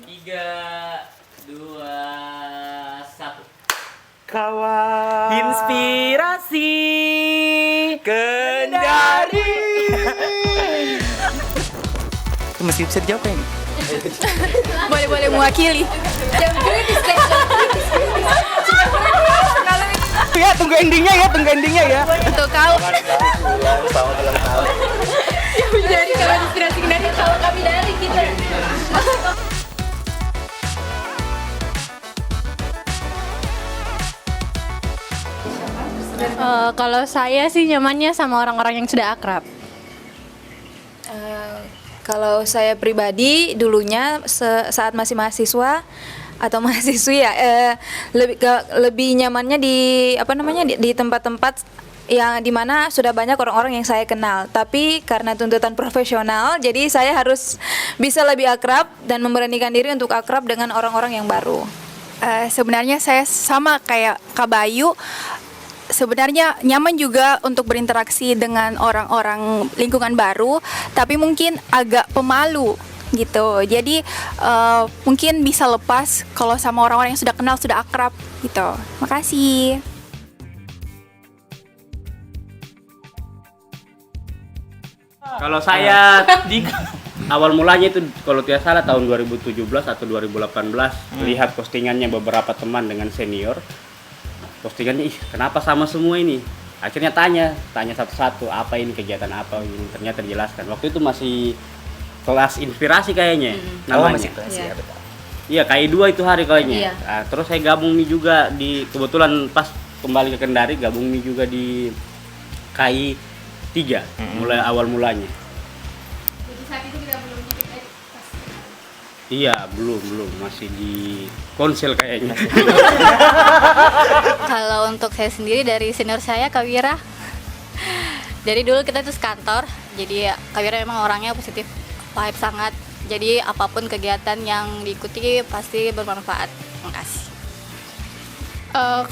Tiga, dua, satu. Kawan Inspirasi Kendari. Itu mesti bisa dijawab kan? Boleh mewakili. Ya, tunggu endingnya ya. Untuk kau. Selamat ulang tahun. Jadi kalau inspirasi Kendari kalau kami dari kita. Kalau saya sih nyamannya sama orang-orang yang sudah akrab. Kalau saya pribadi dulunya saat masih mahasiswa atau mahasiswi ya lebih nyamannya di tempat-tempat yang dimana sudah banyak orang-orang yang saya kenal. Tapi karena tuntutan profesional, jadi saya harus bisa lebih akrab dan memberanikan diri untuk akrab dengan orang-orang yang baru. Sebenarnya saya sama kayak Kak Bayu. Sebenarnya nyaman juga untuk berinteraksi dengan orang-orang lingkungan baru, tapi mungkin agak pemalu gitu. Jadi mungkin bisa lepas kalau sama orang-orang yang sudah kenal, sudah akrab gitu. Makasih. Kalau saya di awal mulanya itu kalau tidak salah tahun 2017 atau 2018 lihat postingannya beberapa teman dengan senior. Postingannya, kenapa sama semua ini? Akhirnya tanya satu-satu, apa ini kegiatan apa ini? Ternyata dijelaskan. Waktu itu masih kelas inspirasi kayaknya namanya. Masih kelas ya, betul. Iya, KI 2 itu hari kayaknya. Iya. Nah, terus saya gabung nih juga di kebetulan pas kembali ke Kendari gabung nih juga di KI 3 mulai awal mulanya. Jadi saat itu kita belum Iya, belum masih di konsel kayaknya. Kalau untuk saya sendiri dari senior saya Kak Wira. Dari dulu kita tuh sekantor, jadi Kak Wira memang orangnya positif, vibe sangat. Jadi apapun kegiatan yang diikuti pasti bermanfaat. Makasih.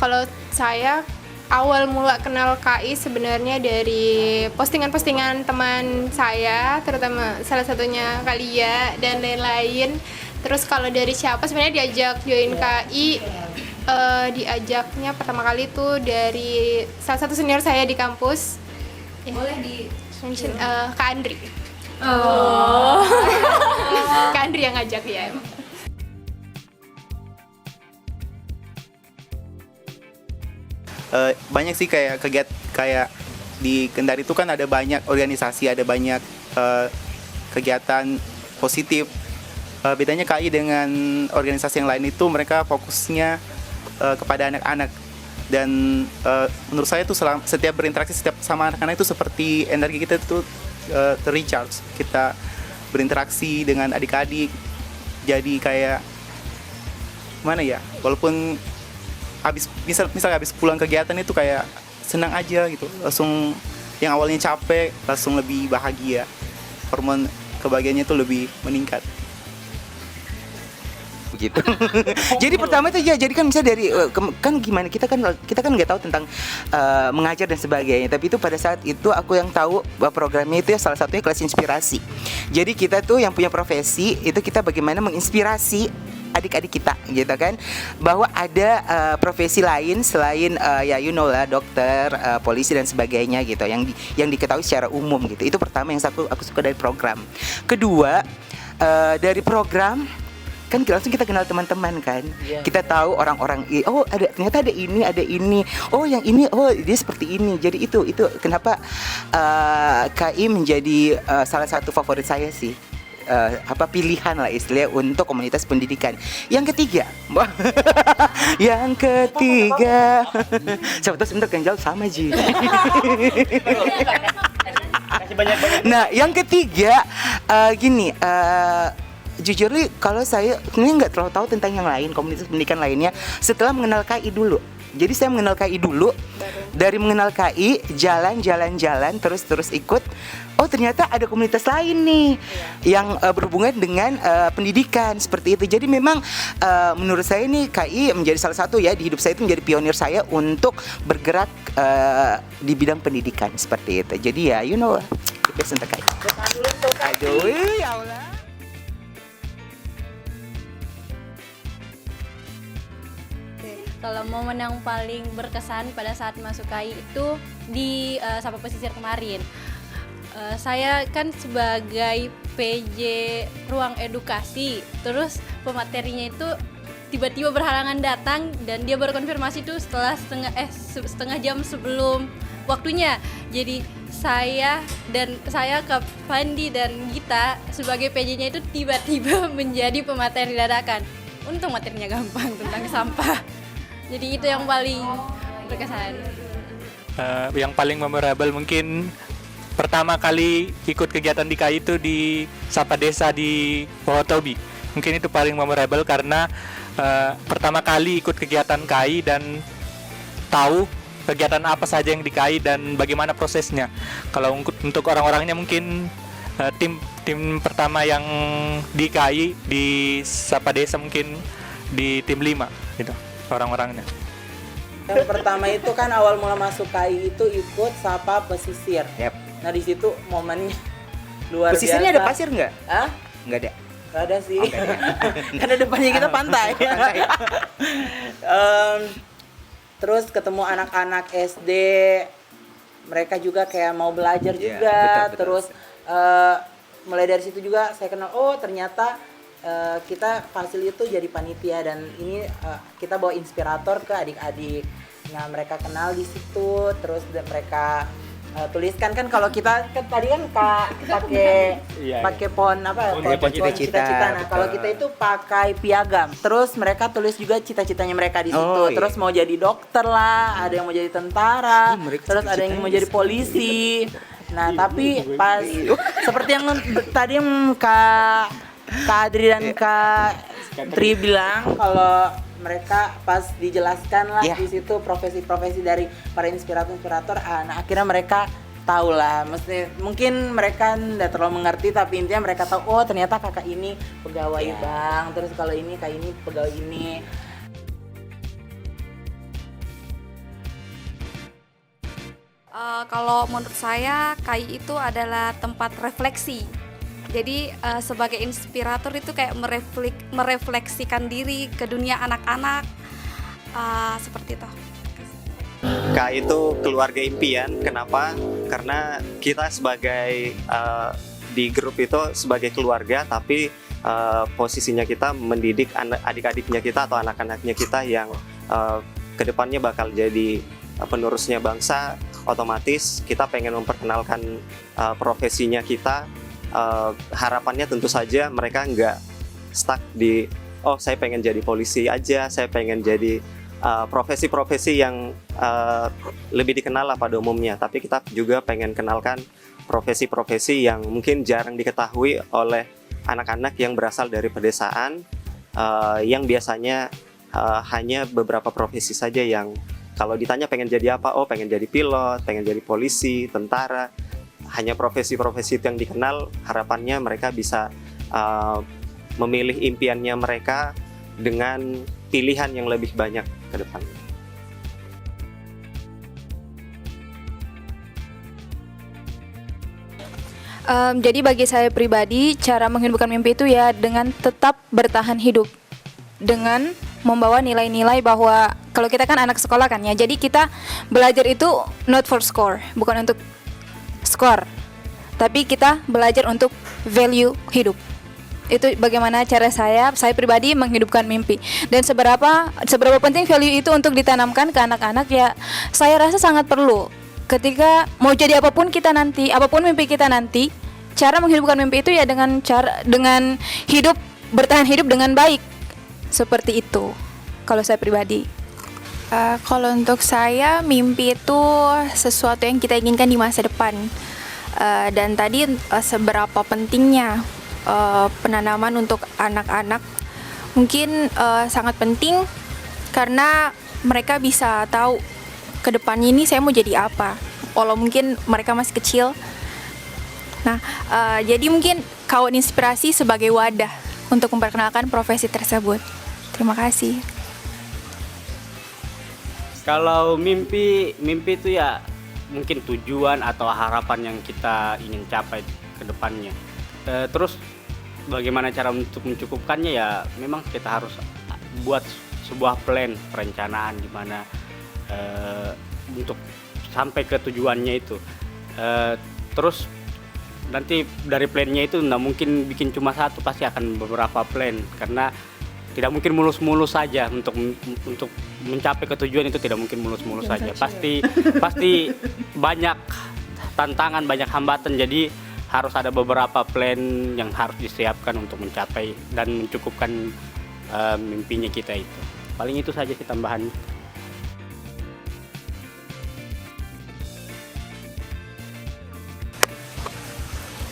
Kalau saya awal mula kenal KI sebenarnya dari postingan-postingan teman saya, terutama salah satunya Kalia dan lain-lain. Terus kalau dari siapa sebenarnya diajak join KI, diajaknya pertama kali tuh dari salah satu senior saya di kampus. Boleh di mention Kak Andri. Oh. Kak Andri yang ngajak ya. Banyak sih kayak kayak di Kendari itu kan ada banyak organisasi, ada banyak kegiatan positif. Bedanya KI dengan organisasi yang lain itu mereka fokusnya kepada anak-anak, dan menurut saya tuh setiap berinteraksi sama anak-anak itu seperti energi kita itu terrecharge. Kita berinteraksi dengan adik-adik, jadi kayak mana ya, walaupun misal habis pulang kegiatan itu kayak senang aja gitu, langsung yang awalnya capek langsung lebih bahagia, hormon kebahagiaannya itu lebih meningkat Gitu. Jadi pertama itu ya, jadi kan misalnya dari kan gimana, kita kan nggak tahu tentang mengajar dan sebagainya, tapi itu pada saat itu aku yang tahu bahwa programnya itu ya salah satunya kelas inspirasi. Jadi kita tuh yang punya profesi itu kita bagaimana menginspirasi adik-adik kita gitu kan, bahwa ada profesi lain selain ya you know lah, dokter, polisi dan sebagainya gitu, yang diketahui secara umum gitu. Itu pertama yang aku suka dari program. Kedua, dari program kan langsung kita kenal teman-teman kan, kita tahu orang-orang, oh ternyata ada ini, oh yang ini, oh dia seperti ini. Jadi itu kenapa KI menjadi salah satu favorit saya sih, pilihan lah istilahnya untuk komunitas pendidikan. Yang ketiga siapa tahu sebentar kan jawab sama Ji. Nah yang ketiga gini, jujur nih, kalau saya sebenarnya nggak terlalu tahu tentang yang lain, komunitas pendidikan lainnya, setelah mengenal KI dulu. Jadi saya mengenal KI dulu, dari mengenal KI, jalan, terus ikut. Oh ternyata ada komunitas lain nih yang berhubungan dengan pendidikan seperti itu. Jadi memang menurut saya nih KI menjadi salah satu ya di hidup saya, itu menjadi pionir saya untuk bergerak di bidang pendidikan seperti itu. Jadi ya you know, itu untuk KI. Aduh ya Allah. Kalau momen yang paling berkesan pada saat masuk KAI itu di Sapa Pesisir kemarin. Saya kan sebagai PJ ruang edukasi, terus pematerinya itu tiba-tiba berhalangan datang dan dia baru konfirmasi itu setelah setengah jam sebelum waktunya. Jadi saya Kak Pandi dan Gita sebagai PJ-nya itu tiba-tiba menjadi pemateri dadakan. Untung materinya gampang tentang sampah. Jadi itu yang paling berkesan. Yang paling memorable mungkin pertama kali ikut kegiatan di KAI itu di Sapa Desa di Wotobi. Mungkin itu paling memorable karena pertama kali ikut kegiatan KAI dan tahu kegiatan apa saja yang di KAI dan bagaimana prosesnya. Kalau untuk orang-orangnya mungkin tim pertama yang di KAI di Sapa Desa mungkin di tim 5 gitu orang-orangnya. Yang pertama itu kan awal mula masuk KAI itu ikut Sapa Pesisir. Yap. Nah di situ momennya luar Pesisirnya biasa. ada pasir nggak? Hah? Nggak ada. Gak ada sih. Oh, nggak ada. Karena depannya kita pantai. Terus ketemu anak-anak SD, mereka juga kayak mau belajar Iya, juga. betul. Terus mulai dari situ juga saya kenal, oh ternyata kita Fasil itu jadi panitia dan ini kita bawa inspirator ke adik-adik. Nah mereka kenal di situ, terus mereka tuliskan kan kalau kita kan tadi kan pakai pohon apa? Pohon cita-cita. Nah kalau kita itu pakai piagam. Terus mereka tulis juga cita-citanya mereka di situ. Oh, iya. Terus mau jadi dokter lah, ada yang mau jadi tentara, Mereka terus ada yang mau jadi polisi. Nah tapi pas seperti yang tadi yang Kak Adri dan Kak Tri bilang kalau mereka pas dijelaskan lah di situ profesi-profesi dari para inspirator, nah akhirnya mereka tahu lah. Mungkin mereka tidak terlalu mengerti tapi intinya mereka tahu oh ternyata kakak ini pegawai bank, terus kalau ini kayak ini pegawai ini. Kalau menurut saya KAI itu adalah tempat refleksi. Jadi sebagai inspirator itu kayak merefleksikan diri ke dunia anak-anak seperti itu. KAI itu keluarga impian. Kenapa? Karena kita sebagai di grup itu sebagai keluarga, tapi posisinya kita mendidik adik-adiknya kita atau anak-anaknya kita yang kedepannya bakal jadi penerusnya bangsa. Otomatis kita pengen memperkenalkan profesinya kita. Harapannya tentu saja mereka nggak stuck di oh saya pengen jadi polisi aja, saya pengen jadi profesi-profesi yang lebih dikenal lah pada umumnya, tapi kita juga pengen kenalkan profesi-profesi yang mungkin jarang diketahui oleh anak-anak yang berasal dari pedesaan, yang biasanya hanya beberapa profesi saja yang kalau ditanya pengen jadi apa, oh pengen jadi pilot, pengen jadi polisi, tentara. Hanya profesi-profesi itu yang dikenal, harapannya mereka bisa memilih impiannya mereka dengan pilihan yang lebih banyak ke depan. Jadi bagi saya pribadi, cara menghidupkan mimpi itu ya dengan tetap bertahan hidup, dengan membawa nilai-nilai bahwa kalau kita kan anak sekolah kan ya, jadi kita belajar itu not for score, bukan untuk skor, tapi kita belajar untuk value hidup. Itu bagaimana cara saya pribadi menghidupkan mimpi, dan seberapa penting value itu untuk ditanamkan ke anak-anak ya, saya rasa sangat perlu. Ketika mau jadi apapun kita nanti, apapun mimpi kita nanti, cara menghidupkan mimpi itu ya dengan bertahan hidup dengan baik. Seperti itu kalau saya pribadi. Kalau untuk saya, mimpi itu sesuatu yang kita inginkan di masa depan. Dan tadi seberapa pentingnya penanaman untuk anak-anak, mungkin sangat penting karena mereka bisa tahu ke depannya ini saya mau jadi apa, walau mungkin mereka masih kecil. Nah, jadi mungkin kawan inspirasi sebagai wadah untuk memperkenalkan profesi tersebut. Terima kasih. Kalau mimpi itu ya mungkin tujuan atau harapan yang kita ingin capai ke depannya. Terus bagaimana cara untuk mencukupkannya ya memang kita harus buat sebuah plan perencanaan di mana untuk sampai ke tujuannya itu. Terus nanti dari plannya itu nggak mungkin bikin cuma satu, pasti akan beberapa plan karena tidak mungkin mulus-mulus saja untuk mencapai ke tujuan itu, tidak mungkin mulus-mulus saja. Pasti banyak tantangan, banyak hambatan, jadi harus ada beberapa plan yang harus disiapkan untuk mencapai dan mencukupkan mimpinya kita itu. Paling itu saja sih tambahan.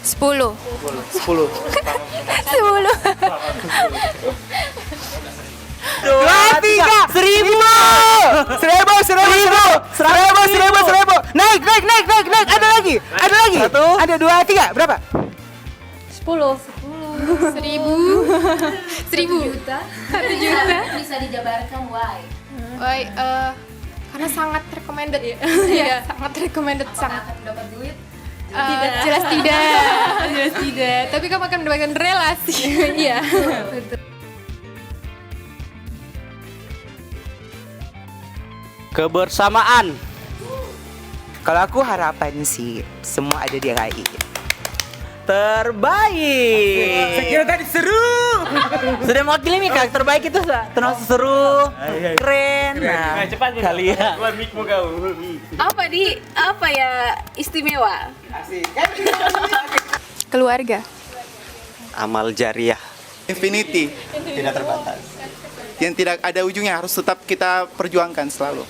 Sepuluh. 10. 10. 2, 3, 1000. 1000. Naik. Ada lagi. Ada 2, 3. Berapa? 10. 1000 juta. 1 juta. Bisa dijabarkan why? Why, karena sangat recommended ya. Iya, sangat recommended, sangat. Dapat duit? Jelas tidak. Tapi kamu akan mendapatkan relasi. Iya. Kebersamaan. Kalau aku harapan sih semua ada di HI. Terbaik. Sekira tadi seru. Sudah mewakili nih karakter terbaik itu termasuk seru, keren. Nah, cepat kalian. Mikmu kau. Apa ya istimewa? Keluarga. Amal jariah. Infinity, tidak terbatas. Yang tidak ada ujungnya, harus tetap kita perjuangkan selalu.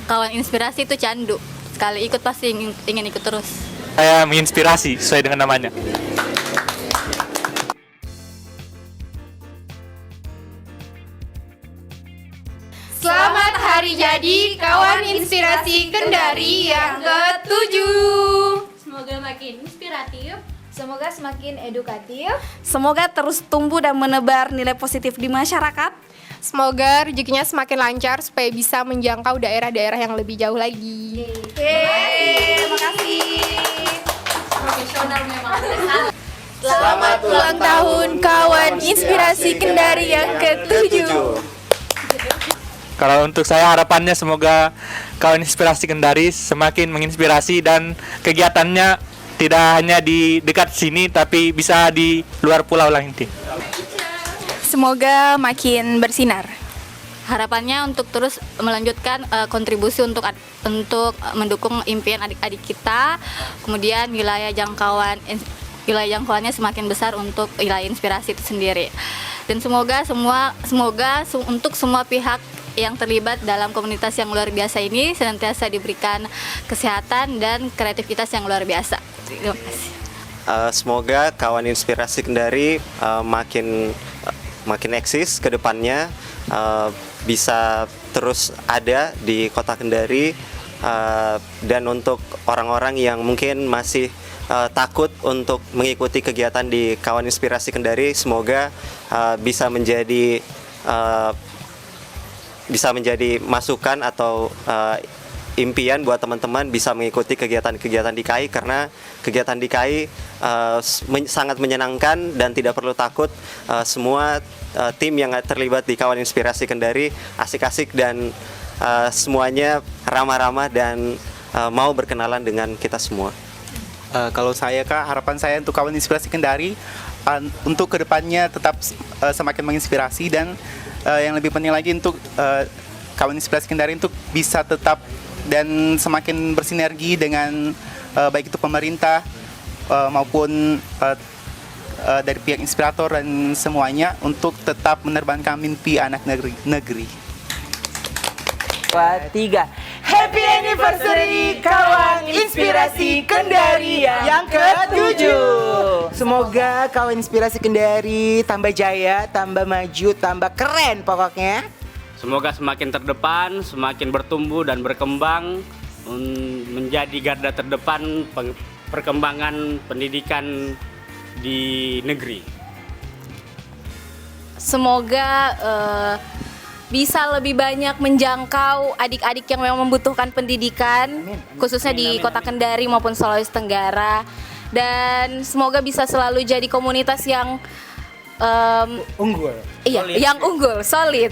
Kawan inspirasi itu candu. Sekali ikut pasti ingin ikut terus. Saya menginspirasi sesuai dengan namanya. Selamat hari jadi kawan inspirasi Kendari yang ke-7. Semoga makin inspiratif. Semoga semakin edukatif. Semoga terus tumbuh dan menebar nilai positif di masyarakat. Semoga rezekinya semakin lancar supaya bisa menjangkau daerah-daerah yang lebih jauh lagi. Terima kasih. Profesional memang. Selamat ulang tahun kawan inspirasi Kendari yang ke-7. Kalau untuk saya harapannya semoga kawan inspirasi Kendari semakin menginspirasi dan kegiatannya tidak hanya di dekat sini tapi bisa di luar pulau lah inti. Semoga makin bersinar. Harapannya untuk terus melanjutkan kontribusi untuk mendukung impian adik-adik kita. Kemudian wilayah jangkauannya semakin besar untuk wilayah inspirasi itu sendiri. Dan semoga untuk semua pihak yang terlibat dalam komunitas yang luar biasa ini senantiasa diberikan kesehatan dan kreativitas yang luar biasa. Terima kasih. Semoga kawan inspirasi Kendari makin eksis ke depannya, bisa terus ada di kota Kendari, dan untuk orang-orang yang mungkin masih takut untuk mengikuti kegiatan di kawan inspirasi Kendari, semoga bisa menjadi masukan atau impian buat teman-teman bisa mengikuti kegiatan-kegiatan di KAI, karena kegiatan di KAI sangat menyenangkan dan tidak perlu takut. Semua tim yang terlibat di kawan inspirasi Kendari asik-asik dan semuanya ramah-ramah dan mau berkenalan dengan kita semua. Kalau saya Kak, harapan saya untuk kawan inspirasi Kendari untuk kedepannya tetap semakin menginspirasi, dan yang lebih penting lagi untuk kawan inspirasi Kendari untuk bisa tetap dan semakin bersinergi dengan baik itu pemerintah maupun dari pihak inspirator dan semuanya untuk tetap menerbangkan mimpi anak negeri. 2, 3. Happy anniversary kawan inspirasi Kendari yang ke-7. Semoga kawan inspirasi Kendari tambah jaya, tambah maju, tambah keren pokoknya. Semoga semakin terdepan, semakin bertumbuh dan berkembang menjadi garda terdepan perkembangan pendidikan di negeri. Semoga bisa lebih banyak menjangkau adik-adik yang memang membutuhkan pendidikan, khususnya di Kota Kendari maupun Sulawesi Tenggara. Dan semoga bisa selalu jadi komunitas yang Unggul. Iya, yang unggul, solid,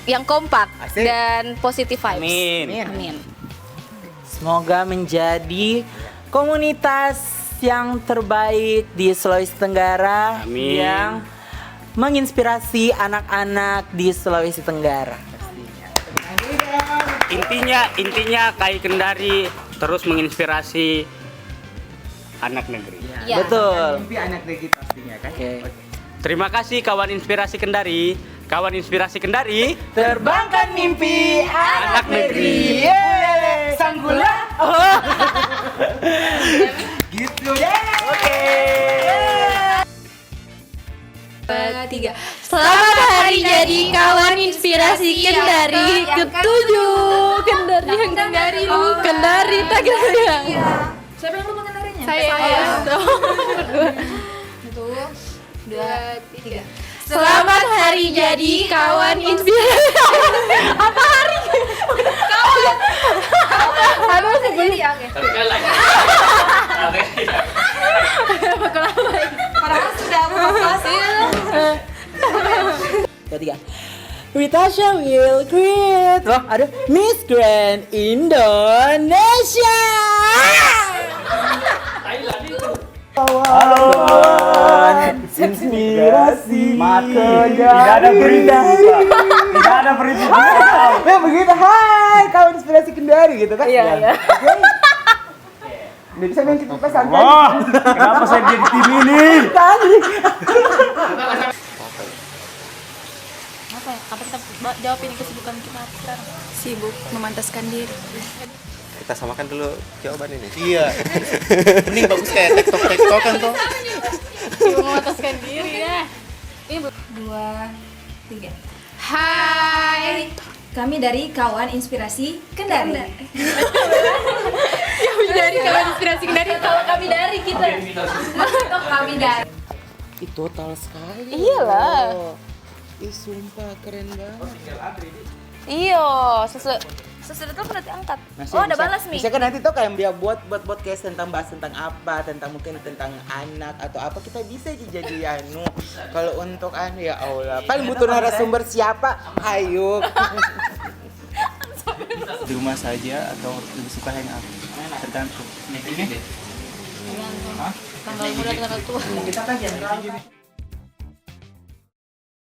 yang kompak Asik. dan positive vibes. Amin. Amin. Semoga menjadi komunitas yang terbaik di Sulawesi Tenggara Amin. yang menginspirasi anak-anak di Sulawesi Tenggara. Intinya KAI Kendari terus menginspirasi anak negeri. Ya. Betul. Mimpi anak negeri pastinya kan. Oke. Terima kasih kawan inspirasi Kendari. Kawan inspirasi Kendari. Terbangkan mimpi Anak negeri. Yeay, Sanggula. Oh. Gitu deh. Oke. Tiga. Selamat hari jadi kawan inspirasi Kendari ke-7. Kendari yang Kendari Kendari Tagerang. Siapa yang lupa kendarinya? Saya. Satu, dua, tiga. Selamat hari jadi kawan inspirasi. Apa hari? Kawan. Apa sebelum? Padahal sudah berhasil. Ketiga. Ritasha will create. Wah, aduh, Miss Grand Indonesia. Inspirasi. Tidak ada berita. Tidak ada berita. Ya begitu, hai kawan inspirasi Kendari gitu kan? Iya. Nggak bisa main kita pesan kan? Wah, kenapa saya jadi tim ini? Apa ya? Apa kita jawab ini kesibukan kita sekarang? Sibuk memantaskan diri. Kita samakan dulu jawaban ini. Iya. Mending bagus kayak TikTok kan tuh. Sibuk mengataskan diri ya. Dua, tiga. Hai. Kami dari kawan inspirasi Kendari. Kami dari kawan inspirasi Kendari. Kalau kami dari kita. Kami dari. Itu total sekali. Iyalah. Ih, sumpah keren banget. Iya, sesudah itu berarti angkat. Masih Oh, ada bisa- balas nih. Bisa kan nanti tuh kayak dia buat podcast tentang bahas tentang apa, tentang mungkin tentang anak atau apa kita bisa jadi anu. Kalau untuk anu ya Allah, paling butuh narasumber siapa? Ayo. Di rumah saja atau lebih suka hangout? Tergantung. Tanggal muda, tanggal tua. Kita kan jangan